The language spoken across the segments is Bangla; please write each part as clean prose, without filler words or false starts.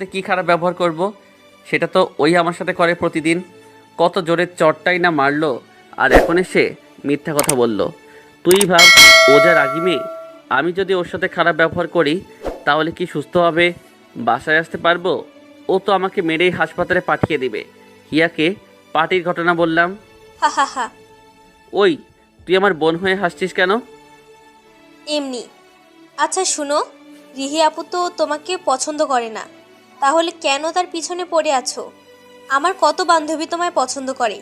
কি খারাপ ব্যবহার করব? সেটা তো ওই আমার সাথে করে প্রতিদিন। কত জোরে চটটাই না মারলো, আর এখন এসে মিথ্যা কথা বলল। তুই ভাব, ও যা রাগী মেয়ে। আমি যদি ওর সাথে খারাপ ব্যবহার করি তাহলে কি সুস্থভাবে বাসায় আসতে পারবো? ও তো আমাকে মেরেই হাসপাতালে পাঠিয়ে দিবে। হিয়াকে পার্টির ঘটনা বললাম। হা হা হা। ওই, তুই আমার বোন হয়ে হাসছিস কেন? এমনি। আচ্ছা শুনো, রিহি আপু তো তোমাকে পছন্দ করে না, তাহলে কেন তার পিছনে পড়ে আছো? আমার কত বান্ধবী তোমায় পছন্দ করে,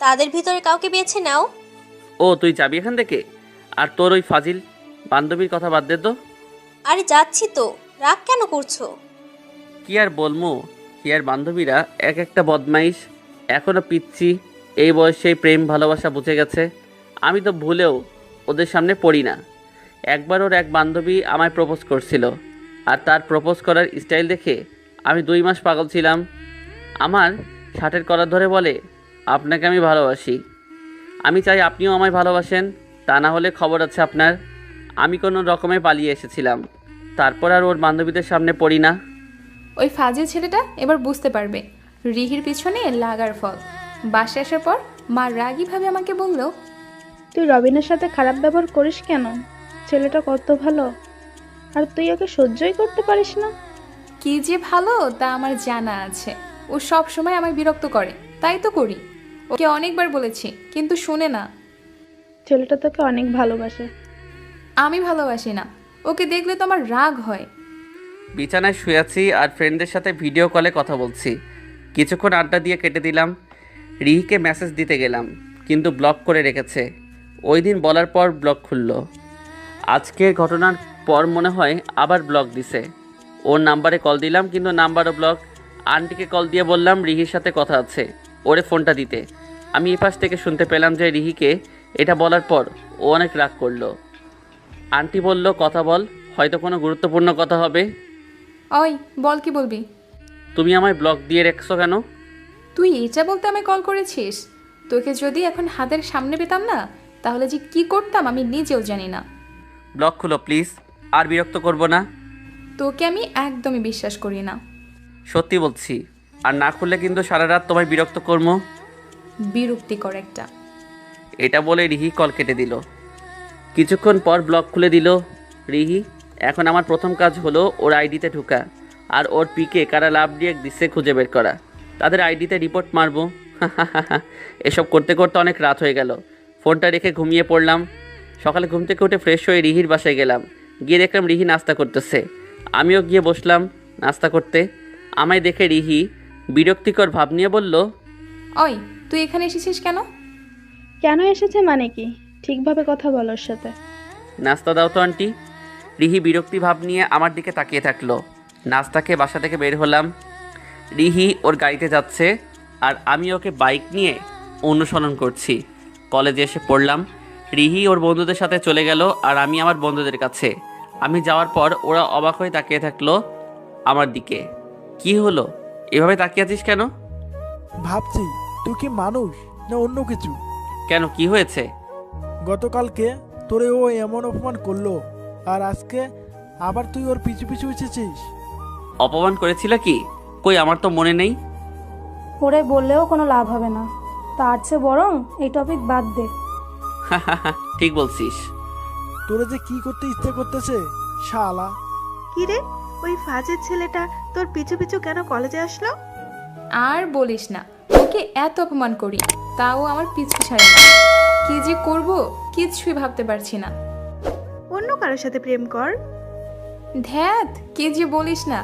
তাদের ভিতরে কাউকে বেছে নাও। ও, তুই যাবি এখান থেকে? আর তোর ওই ফাজিল বান্ধবীর কথা বাদ দে তো। আরে যাচ্ছি তো, রাগ কেন করছো? কি আর বলমু, হিয়ার বান্ধবীরা এক একটা বদমাইশ। এখনও পিচ্ছি, এই বয়সে প্রেম ভালোবাসা বুঝে গেছে। আমি তো ভুলেও ওদের সামনে পড়ি না। একবার ওর এক বান্ধবী আমায় প্রপোজ করছিল, আর তার প্রপোজ করার স্টাইল দেখে আমি 2 মাস পাগল ছিলাম। আমার শার্টের কলার ধরে বলে, আপনাকে আমি ভালোবাসি। আমি চাই আপনিও আমায় ভালোবাসেন, তা না হলে খবর আছে আপনার। আমি কোনো রকমে পালিয়ে এসেছিলাম, তারপর আর ওর বান্ধবীদের সামনে পড়ি না। ওই ফাজিল ছেলেটা এবার বুঝতে পারবে রিহির পিছনে লাগার ফল। বাসায় আসার পর মা রাগীভাবে আমাকে বলল, তুই রবিনের সাথে খারাপ ব্যবহার করিস কেন? ছেলেটা কত ভালো, আর তুই ওকে সহ্যই করতে পারিস না। কি যে ভালো তা আমার জানা আছে। ও সব সময় আমায় বিরক্ত করে, তাই তো করি। ওকে অনেকবার বলেছি কিন্তু শুনে না। ছেলেটা তোকে অনেক ভালোবাসে। আমি ভালোবাসি না, ওকে দেখলে তো আমার রাগ হয়। বিছানায় শুয়ে আছি আর ফ্রেন্ডদের সাথে ভিডিও কলে কথা বলছি। কিছুক্ষণ আড্ডা দিয়ে কেটে দিলাম। রিহিকে মেসেজ দিতে গেলাম, কিন্তু ব্লক করে রেখেছে। ওই দিন বলার পর ব্লক খুলল। আজকের ঘটনার পর মনে হয় আবার ব্লক দিছে। ওর নাম্বারে কল দিলাম, কিন্তু নাম্বারও ব্লক। আন্টিকে কল দিয়ে বললাম রিহির সাথে কথা আছে, ওরে ফোনটা দিতে। আমি এই পাশ থেকে শুনতে পেলাম যে রিহিকে এটা বলার পর ও অনেক রাগ করলো। আন্টি বলল, কথা বল, হয়তো কোনো গুরুত্বপূর্ণ কথা হবে। ওই বল, কি বলবি? তুমি আমায় ব্লক দিয়ে রেখেছো কেন? তুই এটা বলতে আমায় কল করেছিস? তোকে যদি এখন হাতের সামনে পেতাম না, তাহলে যে কি করতাম আমি নিজেও জানি না। ব্লক খুলো প্লিজ, আর বিরক্ত করব না। তোকে আমি একদমই বিশ্বাস করি না। সত্যি বলছি, আর না খুললে কিন্তু সারা রাত তোমায় বিরক্ত করবো। বিরক্তিকর একটা। এটা বলে রিহি কল কেটে দিল। কিছুক্ষণ পর ব্লক খুলে দিল রিহি। এখন আমার প্রথম কাজ হলো ওর আইডিতে ঢোকা, আর ওর পিকে কারা লাভ দিয়ে দিচ্ছে খুঁজে বের করা। তাদের আইডিতে রিপোর্ট মারবো। এসব করতে করতে অনেক রাত হয়ে গেল। ফোনটা রেখে ঘুমিয়ে পড়লাম। সকালে ঘুম থেকে উঠে ফ্রেশ হয়ে রিহির বাসায় গেলাম। গিয়ে দেখলাম রিহি নাস্তা করতেছে। আমিও গিয়ে বসলাম নাস্তা করতে। আমায় দেখে রিহি বিরক্তিকর ভাব নিয়ে বলল, ওই তুই এখানে এসেছিস কেন? কেন এসেছে মানে কি? ঠিকভাবে কথা বল ওর সাথে। নাস্তা দাও তো আন্টি। রিহি বিরক্তি ভাব নিয়ে আমার দিকে তাকিয়ে থাকলো। নাস্তা খেয়ে বাসা থেকে বের হলাম। রিহি ওর গাড়িতে যাচ্ছে, আর আমি ওকে বাইক নিয়ে অনুসরণ করছি। কলেজে এসে পড়লাম। রিহি ওর বন্ধুদের সাথে চলে গেল, আর আমি আমার বন্ধুদের কাছে। আমি যাওয়ার পর ওরা অবাক হয়ে তাকিয়ে থাকলো আমার দিকে। কি হলো, এভাবে তাকিয়ে আছিস কেন? ভাবছি তুই কি মানুষ না অন্য কিছু। কেন, কি হয়েছে? গতকালকে তোরে ও এমন অপমান করলো, আর আজকে আবার তুই ওর পিছু পিছু এসেছিস। অপমান করেছিল কি? কই, আমার তো মনে নেই। ওরে বললেও কোনো লাভ হবে না, তার চেয়ে বরং এই টপিক বাদ দে। ঠিক বলছিস। তোরে যে কি করতে ইচ্ছে করতেছে শালা। কিরে, ওই ফাজের ছেলেটা তোর পিছু পিছু কেন কলেজে আসলো? আর বলিস না, ওকে এত অপমান করি তাও আমার পিছু ছাড়ে না। কি যে করব কিছুই ভাবতে পারছি না। অন্য কারোর সাথে প্রেম কর। ধ্যাত, কি যে বলিস না,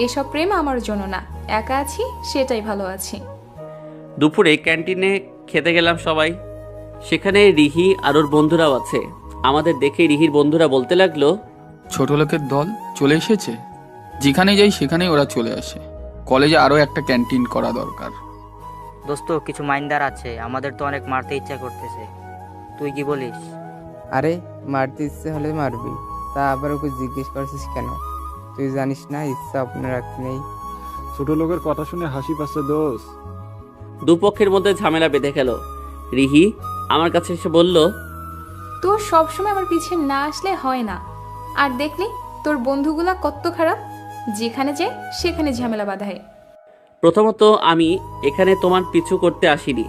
এসব প্রেম আমার জন্য না। একা আছি, সেটাই ভালো আছি। দুপুরে ক্যান্টিনে খেতে গেলাম সবাই। সেখানে রিহি আর ওর বন্ধুরাও আছে। আমাদের দেখে রিহির বন্ধুরা বলতে লাগলো, ছোট লোকের দল চলে এসেছে। যেখানে যাই সেখানেই ওরা চলে আসে। কলেজে আরও একটা ক্যান্টিন করা দরকার। দোস্ত, কিছু মাইন্ডার আছে, আমাদের তো অনেক মারতে ইচ্ছা করতেছে। তুই কি বলিস? আরে মারতে ইচ্ছে হলে মারবি, তা আবার ওকে জিজ্ঞেস করছিস কেন? তুই জানিস না ইচ্ছা আপনার রাখতে নেই। ছোট লোকের কথা শুনে হাসি পাচ্ছে দোষ। দুপক্ষের মধ্যে ঝামেলা বেঁধে গেল। রিহি আমার কাছে এসে বলল, তোর সবসময় আমার পিছে না আসলে হয় না। আর দেখলি তোর বন্ধুগুলা কত খারাপ। যেখানে যাই সেখানে ঝামেলা বাঁধায়। প্রথমত আমি এখানে তোমার পিছু করতে আসিনি।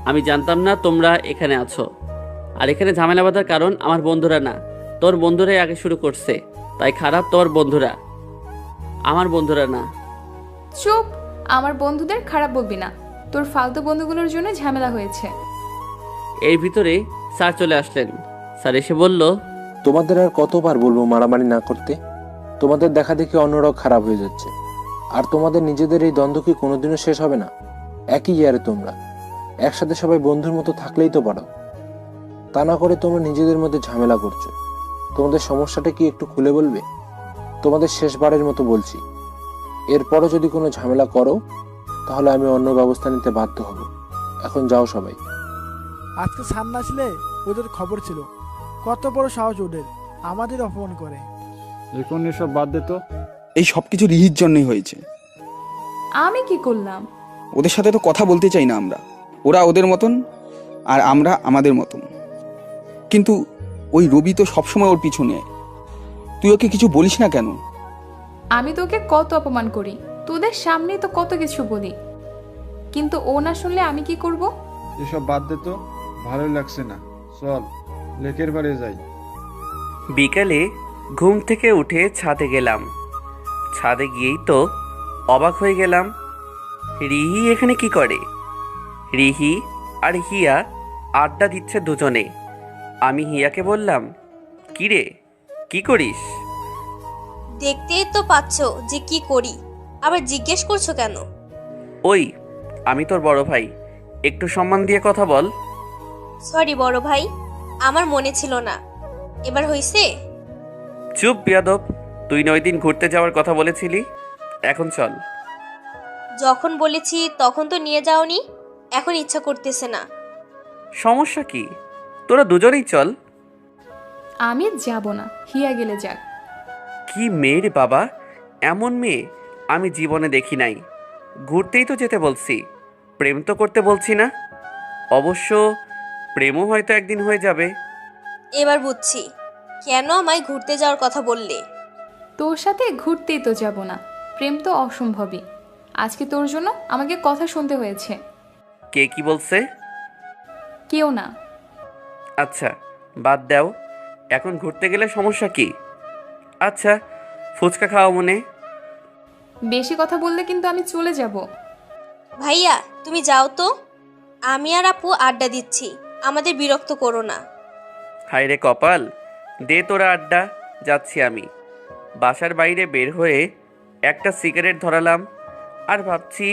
আমি জানতাম না তোমরা এখানে আছো। আর এখানে ঝামেলা বাঁধার কারণ আমার বন্ধুরা না, তোর বন্ধুরাই আগে শুরু করছে। তাই খারাপ তোর বন্ধুরা, আমার বন্ধুরা না। চুপ, আমার বন্ধুদের খারাপ বলবি না। তোর ফালতু বন্ধুগুলোর জন্য ঝামেলা হয়েছে। এর ভিতরে স্যার চলে আসলেন। স্যার এসে বলল, তোমাদের আর কতবার বলবো মারামারি না করতে? তোমাদের দেখা দেখি অন্যরাও খারাপ হয়ে যাচ্ছে। আর তোমাদের নিজেদের এই দ্বন্দ্ব কি কোনোদিনও শেষ হবে না? একই ইয়ারে তোমরা একসাথে সবাই বন্ধুর মতো থাকলেই তো পারো। তা না করে তোমরা নিজেদের মধ্যে ঝামেলা করছো। তোমাদের সমস্যাটা কি একটু খুলে বলবে? তোমাদের শেষবারের মতো বলছি, এরপরও যদি কোনো ঝামেলা করো তাহলে আমি অন্য ব্যবস্থা নিতে বাধ্য হব। এখন যাও সবাই। আজকে সান আসলে ওদের খবর ছিল। কত বড় সাহস ওদের, আমাদের অপমান করে। এখন এসব বাদ দে তো। এই সব কিছু রিহির জন্যই হয়েছে। আমি কি করলাম? ওদের সাথে তো কথা বলতে চাই না আমরা। ওরা ওদের মতন আর আমরা আমাদের মতন। কিন্তু ওই রবি তো সবসময় ওর পিছনে। তুই ওকে কিছু বলিস না কেন? আমি তোকে কত অপমান করি, তোদের সামনেই তো কত কিছু বলি, কিন্তু ও না শুনলে আমি কি করব? এসব বাদ দে তো, ভালো লাগছে না। চল লেকের বাড়ি যাই। বিকালে ঘুম থেকে উঠে ছাদে গেলাম। ছাদে গিয়েই তো অবাক হয়ে গেলাম, রিহি এখানে কি করে? রিহি আর হিয়া আড্ডা দিচ্ছে দুজনে। আমি হিয়াকে বললাম, কি রে, কি করিস? দেখতেই তো পাচ্ছ যে কি করি, আবার জিজ্ঞেস করছো কেন? ওই আমি তোর বড় ভাই, একটু সম্মান দিয়ে কথা বল। সরি বড় ভাই, আমার মনে ছিল না। এবার হইছে? চুপ বিয়াদব, তুই না ওই দিন ঘুরতে যাওয়ার কথা বলেছিলি, এখন চল। যখন বলেছি তখন তো নিয়ে যাওনি, এখন ইচ্ছা করতেছে না। সমস্যা কি? তোরা দুজনেই চল। আমি যাব না, হিয়া গেলে যাক। কি মেয়ে রে বাবা, এমন মেয়ে আমি জীবনে দেখি নাই। ঘুরতেই তো যেতে বলছি, প্রেম তো করতে বলছি না। অবশ্য প্রেমও হয়তো একদিন হয়ে যাবে। এবার বুঝছি কেন আমায় ঘুরতে যাওয়ার কথা বললে। তোর সাথে ঘুরতেই তো যাব না, প্রেম তো অসম্ভবই। আজকে তোর জন্য আমাকে কথা শুনতে হয়েছে। কে কি বলছে? কেউ না। আচ্ছা বাদ দাও, এখন ঘুরতে গেলে সমস্যা কি? আচ্ছা ফুচকা খাওয়া মনে। বেশি কথা বললে কিন্তু আমি চলে যাব। ভাইয়া তুমি যাও তো, আমি আর আপু আড্ডা দিচ্ছি, আমাদের বিরক্ত করো না। হায় রে কপাল, দে তোরা আড্ডা, যাচ্ছি আমি। বাসার বাইরে বের হয়ে একটা সিগারেট ধরালাম আর ভাবছি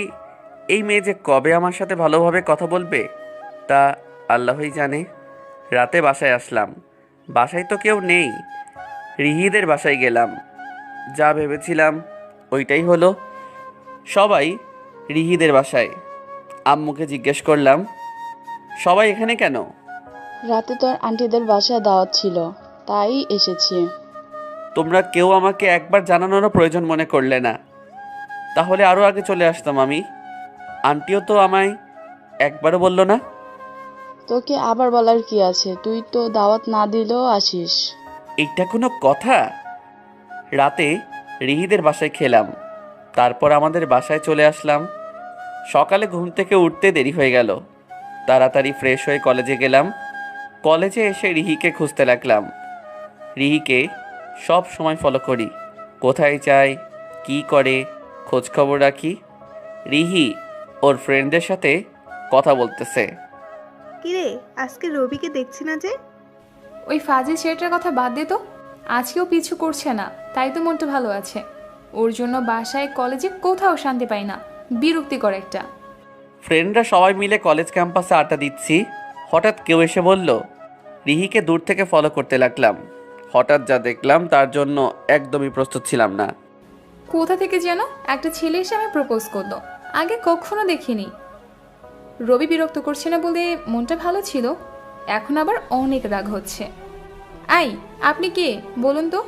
এই মেয়ে যে কবে আমার সাথে ভালোভাবে কথা বলবে তা আল্লাহই জানে। রাতে বাসায় আসলাম, বাসায় তো কেউ নেই। রিহিদের বাসায় গেলাম, যা ভেবেছিলাম ওইটাই হলো। সবাই রিহিদের বাসায়। আম্মুকে জিজ্ঞেস করলাম, সবাই এখানে কেন? রাতে তোর আন্টিদের বাসায় দাওয়াত ছিল, তাই এসেছি। তোমরা কেউ আমাকে একবার জানানোরও প্রয়োজন মনে করলে না, তাহলে আরও আগে চলে আসতাম আমি। আন্টিও তো আমায় একবারও বললো না। তোকে আবার বলার কি আছে, তুই তো দাওয়াত না দিলেও আসিস। এইটা কোনো কথা? রাতে রিহিদের বাসায় খেলাম, তারপর আমাদের বাসায় চলে আসলাম। সকালে ঘুম থেকে উঠতে দেরি হয়ে গেল, তাড়াতাড়ি ফ্রেশ হয়ে কলেজে গেলাম। কলেজে এসে রিহিকে খুঁজতে লাগলাম। রিহিকে সব সময় ফলো করি, কোথায় যায়, কি করে, খোঁজ খবর রাখি। রিহি ওর ফ্রেন্ডদের সাথে কথা বলতেছে। কিরে আজকে রবিকে দেখছি না যে? ওই ফাজিল ছেলেটার কথা বাদ দে তো, আজকেও পিছু করছে না, তাই তো মনটা ভালো আছে। ওর জন্য বাসায় কলেজে কোথাও শান্তি পাই না, বিরক্তিকর একটা। ফ্রেন্ডরা সবাই মিলে কলেজ ক্যাম্পাসে আড্ডা দিচ্ছি, হঠাৎ কেউ এসে বলল। রিহিকে দূর থেকে ফলো করতে লাগলাম। হঠাৎ যা দেখলাম তার জন্য একদমই প্রস্তুত ছিলাম না। কোথা থেকে যেন একটা ছেলে এসে আমি প্রপোজ করলো, আগে কখনো দেখিনি। রবি বিরক্ত করছে না বলে মনটা ভালো ছিল, এখন আবার অনেক রাগ হচ্ছে। আই আপনি কে বলুন তো,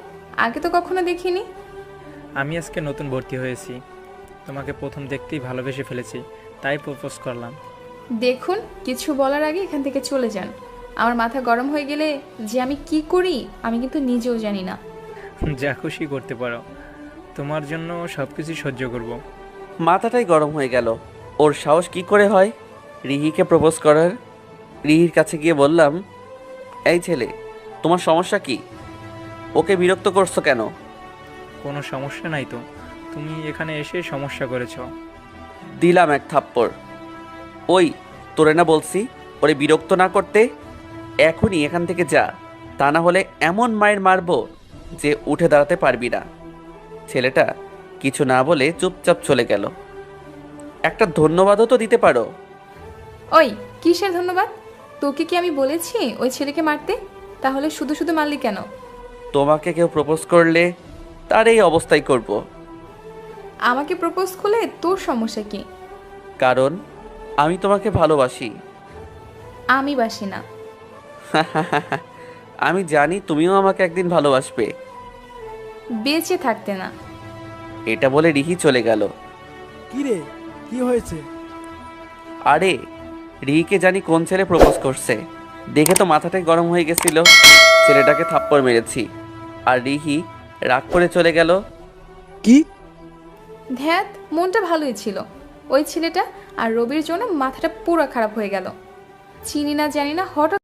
আগে তো কখনো দেখিনি। আমি আজকে নতুন ভর্তি হয়েছি, তোমাকে প্রথম দেখতেই ভালোবেসে ফেলেছি, তাই প্রপোজ করলাম। দেখুন কিছু বলার আগে এখান থেকে চলে যান, আমার মাথা গরম হয়ে গেলে যে আমি কি করি আমি কিন্তু নিজেও জানি না। যা খুশি করতে পারো, তোমার জন্য সব কিছু সহ্য করব। মাথাটাই গরম হয়ে গেল। ওর সাহস কি করে হয় রিহিকে প্রপোজ করার। রিহির কাছে গিয়ে বললাম, এই ছেলে, তোমার সমস্যা কি? ওকে বিরক্ত করছো কেন? কোনো সমস্যা নাই তো, তুমি এখানে এসে সমস্যা করেছো। দিলাম এক থাপ্পড়। ওই, তোরে না বলছি ওরে বিরক্ত না করতে? এখনই এখান থেকে যা, তা না হলে এমন মায়ের মারবো যে উঠে দাঁড়াতে পারবি না। ছেলেটা কিছু না বলে চুপচাপ চলে গেল। একটা ধন্যবাদও তো দিতে পারো। ওই কিসের ধন্যবাদ? তোকে কি আমি বলেছি ওই ছেলেকে মারতে? তাহলে শুধু শুধু মারলি কেন? তোমাকে কেউ প্রপোজ করলে তার এই অবস্থাই করব। আমাকে প্রপোজ করলে তোর সমস্যা কি? কারণ আমি তোমাকে ভালোবাসি। আমি বাসি না। আমি জানি তুমিও আমাকে একদিন ভালোবাসবে। বেঁচে থাকতে না। এটা বলে রিহি চলে গেল। কি রে, কি হয়েছে? আরে, রিহিকে জানি কোন ছেলে প্রপোজ করছে, দেখে তো মাথাটাই গরম হয়ে গেছিল। ছেলেটাকে থাপ্পড় মেরেছি আর রিহি রাগ করে চলে গেল। কি? ধ্যাত, মনটা ভালোই ছিল। ওই ছেলেটা আর রবির জন্য মাথাটা পুরো খারাপ হয়ে গেল। চিনি না জানি না হঠাৎ